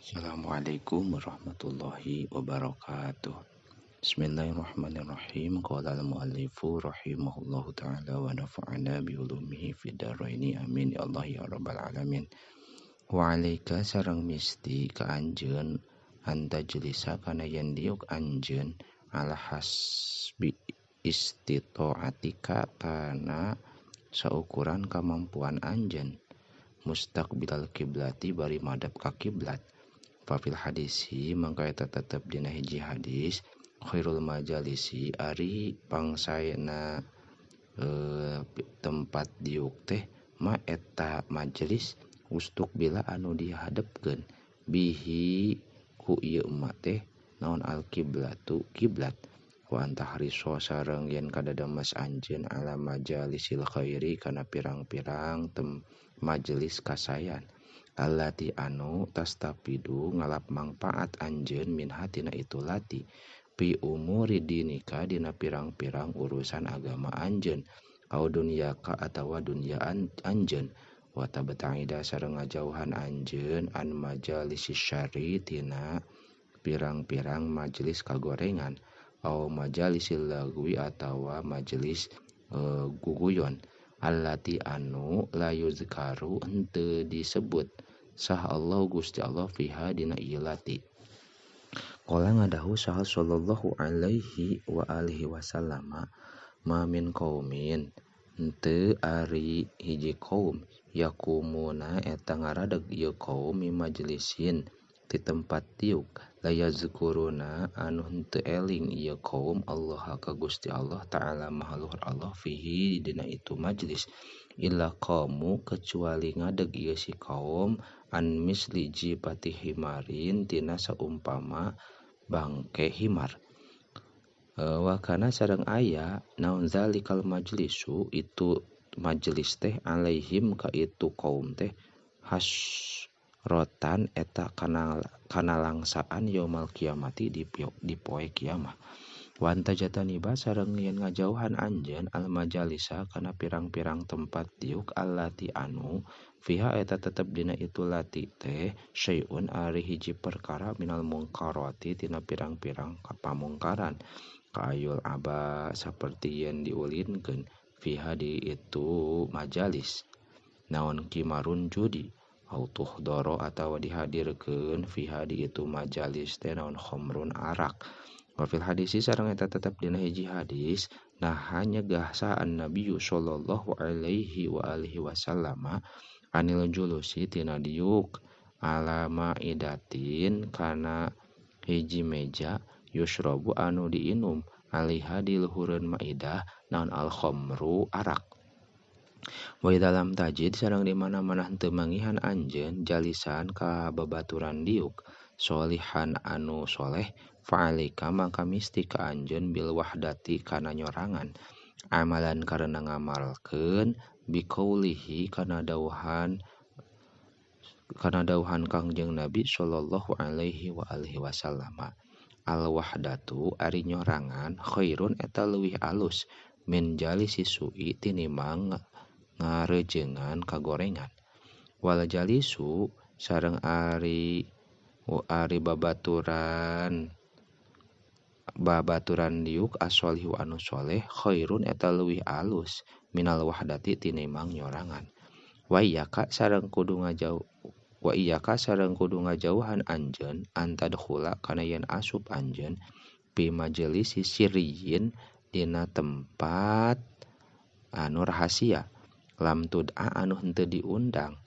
Assalamualaikum warahmatullahi wabarakatuh. Bismillahirrahmanirrahim. Qala al-muallifu rahimahullahu ta'ala wa nafa'ana bi ulumihi fid dharaini amin ya Allah ya rabbal alamin. Wa alaika sareng misti ka anjeun anta jelisa kana yen diuk anjeun ala hasbi istitaatika kana saukuran kemampuan anjeun mustaqbilal kiblati bari madhab ka kiblat. Fafil hadisi mangka eta tetep dina hiji hadis khairul majalisi ari pangsaena tempat diuk teh ma eta majelis ustuk bila anu dihadepkeun bihi ku ieu emak teh naon al kiblatu kiblat wa antahri sareng yen kadadamas anjeun ala majalisil khairi kana pirang-pirang majelis kasayan allati anu tastapidu ngalap manfaat anjeun min hatina itu lati pi umuri dinika dina pirang-pirang urusan agama anjeun au dunyaka atawa dunya anjeun wa tabta'ida sareng ngajauhan anjeun an majalisi syarri tina pirang-pirang majelis kagorengan au majalisil lagwi atawa majelis guguyon allati anu la yuzkaru henteu disebut sah Allah Gusti Allah fiha dina ieu lati. Qala ngadahu saha sallallahu alaihi wa alihi wasallam ma min qaumin henteu ari hiji kaum yakumuna eta ngaradeg ieu kaum mi majlisin ti tempat tiuk la yazkuruna anu henteu eling ieu kaum Allah ka Gusti Allah taala mahaluhur Allah fihi dina itu majlis illa qamu kecuali ngadeg ieu si kaum an misli jipati himarin tina saumpama bangke himar. Wa kana sareng aya naon zalikal majlisu itu majelis teh alaihim ka itu kaum teh hasrotan eta kana langsaan yaumal kiamati di poe kiamah. Wa anta jataniba sareng yen ngajauhan anjeun al majalisa kana pirang-pirang tempat tiuk allati anu fiha eta tetep dina itu lati teh syai'un ari hiji perkara minal mungkarati tina pirang-pirang kapamungkaran kaayul aba saperti yen diulinkeun fiha di itu majalis naon kimarun judi au tuhdoro atawa dihadirkeun fiha di itu majalis teh naon khamrun arak. Wafil hadisi sareng eta tetep dina hiji hadis nah hanya gahsaan Nabi sallallahu alaihi wa alihi wasallam anil julusi tina diuk ala maidatin kana hiji meja yusrobu anu diinum aliha di luhureun maidah naon al khamru arak. Wa dalam tajid sareng di mana-mana henteu mangihan anjeun jalisan ka babaturan diuk solihan anu soleh fa'alika mangka misti ka anjeun bil wahdati kana nyorangan amalan karena ngamalkeun biqaulihi kana dauhan Kangjeng Nabi sallallahu alaihi wa alihi wasallam al wahdatu ari nyorangan khairun eta leuwih alus min jalisi su'i tinimang ngareujeungan kagorengan wal jalisu sareng ari babaturan diuk as-sholihu anu soleh khairun eta leuwih alus minal wahdati tinimang nyorangan wa iyyaka sareng kudu ngajauhan anjeun antadkhula kana yen asup anjeun pi majelisi sirriyin dina tempat anu rahasia lam tud'a anu henteu diundang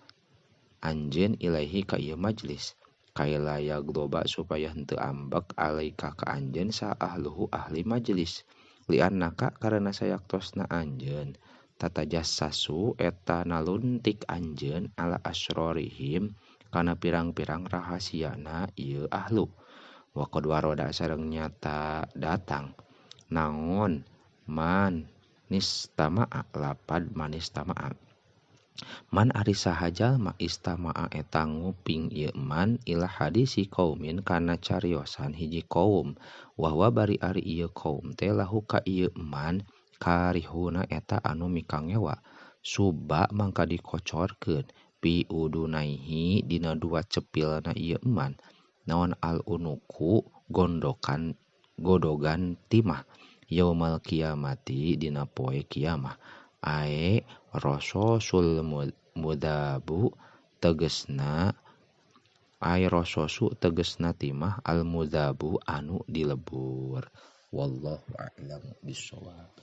anjeun ilaihi ka ieu majlis kaila yagloba supaya henteu ambek alaika ka anjeun sa ahluhu ahli majelis liannaka karena sayaktosna anjeun tatajassasu eta naluntik anjeun ala asrorihim kana pirang-pirang rahasiana ieu ahlu wa qad waroda sareng nyata datang naon man nistama'a lapad manistama'a man ari saha jalma istama'a eta nguping ieu man ila hadisi qaumin kana cariosan hiji kaum wahwa bari ari ieu kaum teh lahu ka ieu man karihuna eta anu mikangewa subba mangka dikocorkeun fi udunaihi dina dua cepilna ieu eman naon al unuku godogan timah yaumal kiamati dina poe kiamah ae rososul mudabu tegesna timah al mudabu anu dilebur wallahu a'lam bishawab.